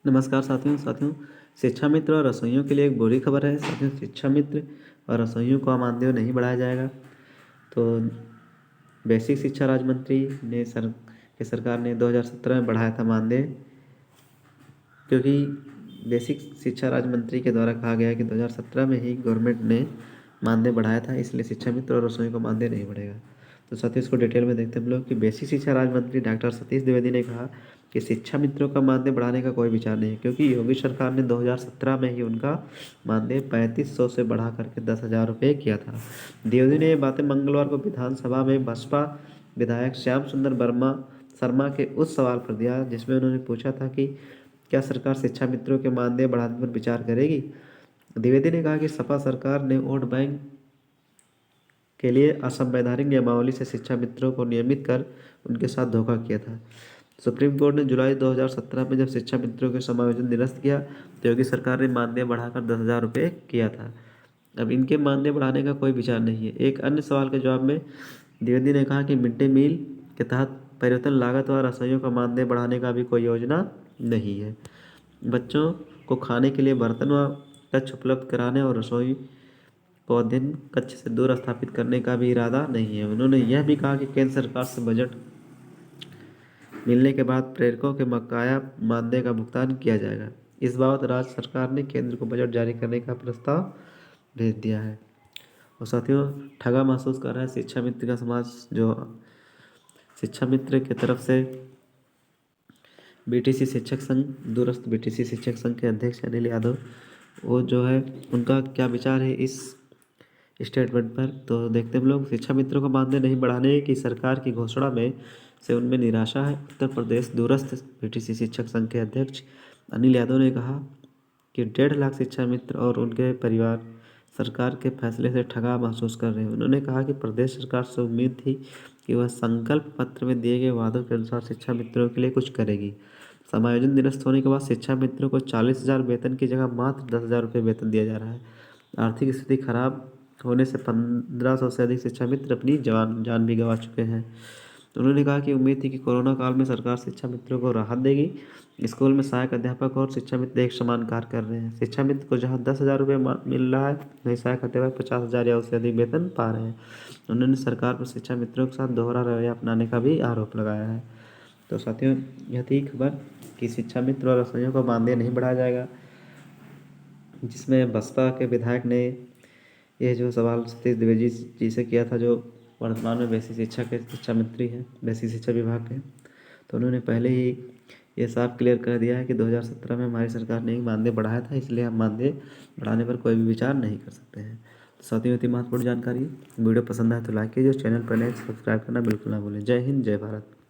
नमस्कार साथियों शिक्षा मित्र और रसोइयों के लिए एक बुरी खबर है। साथियों, शिक्षा मित्र और रसोइयों का मानदेय नहीं बढ़ाया जाएगा। तो बेसिक शिक्षा राज्य मंत्री ने सरकार ने 2017 में बढ़ाया था मानदेय, क्योंकि बेसिक शिक्षा राज्य मंत्री के द्वारा कहा गया है कि 2017 में ही गवर्नमेंट ने मानदेय बढ़ाया था, इसलिए शिक्षा मित्र और रसोइयों का मानदेय नहीं बढ़ेगा। तो साथियों, इसको डिटेल में देखते हैं हम लोग कि बेसिक शिक्षा राज्य मंत्री डॉक्टर सतीश द्विवेदी ने कहा कि शिक्षा मित्रों का मानदेय बढ़ाने का कोई विचार नहीं है, क्योंकि योगी सरकार ने 2017 में ही उनका मानदेय 3500 से बढ़ा करके 10,000 रुपये किया था। द्विवेदी ने ये बातें मंगलवार को विधानसभा में बसपा विधायक श्याम सुंदर शर्मा के उस सवाल पर दिया, जिसमें उन्होंने पूछा था कि क्या सरकार शिक्षा मित्रों के मानदेय बढ़ाने पर विचार करेगी। द्विवेदी ने कहा कि सपा सरकार ने वोट बैंक के लिए असंवैधानिक नियमावली से शिक्षा मित्रों को नियमित कर उनके साथ धोखा किया था। सुप्रीम कोर्ट ने जुलाई 2017 में जब शिक्षा मित्रों के समायोजन निरस्त किया तो योगी सरकार ने मानदेय बढ़ाकर 10,000 रुपये किया था। अब इनके मानदेय बढ़ाने का कोई विचार नहीं है। एक अन्य सवाल के जवाब में द्विवेदी ने कहा कि मिड डे मील के तहत परिवर्तन लागत व रसोइयों का मानदेय बढ़ाने का भी कोई योजना नहीं है। बच्चों को खाने के लिए बर्तन व कक्ष उपलब्ध कराने और रसोई को अध्ययन कक्ष से दूर स्थापित करने का भी इरादा नहीं है। उन्होंने यह भी कहा कि केंद्र सरकार से बजट मिलने के बाद प्रेरकों के बकाया मानदेय का भुगतान किया जाएगा। इस बाबत राज्य सरकार ने केंद्र को बजट जारी करने का प्रस्ताव भेज दिया है। और साथियों, ठगा महसूस कर रहा है शिक्षा मित्र का समाज। जो शिक्षा मित्र की तरफ से बीटीसी शिक्षक संघ, दूरस्थ बीटीसी शिक्षक संघ के अध्यक्ष अनिल यादव, वो जो है उनका क्या विचार है इस स्टेटमेंट पर, तो देखते हम लोग। शिक्षा मित्रों का मानदेय नहीं बढ़ाने की सरकार की घोषणा में से उनमें निराशा है। उत्तर प्रदेश दूरस्थ बीटीसी शिक्षक संघ के अध्यक्ष अनिल यादव ने कहा कि 1.5 लाख शिक्षा मित्र और उनके परिवार सरकार के फैसले से ठगा महसूस कर रहे हैं। उन्होंने कहा कि प्रदेश सरकार से उम्मीद थी कि वह संकल्प पत्र में दिए गए वादों के अनुसार शिक्षा मित्रों के लिए कुछ करेगी। समायोजन निरस्त होने के बाद शिक्षा मित्रों को 40,000 वेतन की जगह मात्र 10,000 रुपये वेतन दिया जा रहा है। आर्थिक स्थिति खराब होने से 1500 से अधिक शिक्षा मित्र अपनी जान भी गंवा चुके हैं। उन्होंने कहा कि उम्मीद थी कि कोरोना काल में सरकार शिक्षा मित्रों को राहत देगी। स्कूल में सहायक अध्यापक और शिक्षा मित्र एक समान कार्य कर रहे हैं। शिक्षा मित्र को जहां 10,000 रुपये मिल रहा है, वहीं सहायक अध्यापक 50,000 या उससे अधिक वेतन पा रहे हैं। उन्होंने सरकार पर शिक्षा मित्रों के साथ दोहरा रवैया अपनाने का भी आरोप लगाया है। तो साथियों, यह थी खबर कि शिक्षा मित्र और रसोइयों का मानदेय नहीं बढ़ाया जाएगा, जिसमें बसपा के विधायक ने यह जो सवाल सतीश द्विवेदी जी से किया था, जो वर्तमान में बेसिक शिक्षा के शिक्षा मंत्री हैं, बेसिक शिक्षा विभाग के। तो उन्होंने पहले ही ये साफ क्लियर कर दिया है कि 2017 में हमारी सरकार ने मानदेय बढ़ाया था, इसलिए हम मानदेय बढ़ाने पर कोई भी विचार नहीं कर सकते हैं। तो साथियों, इतनी महत्वपूर्ण जानकारी। वीडियो पसंद आए तो लाइक कीजिए, चैनल पर नए सब्सक्राइब करना बिल्कुल ना भूलें। जय हिंद, जय भारत।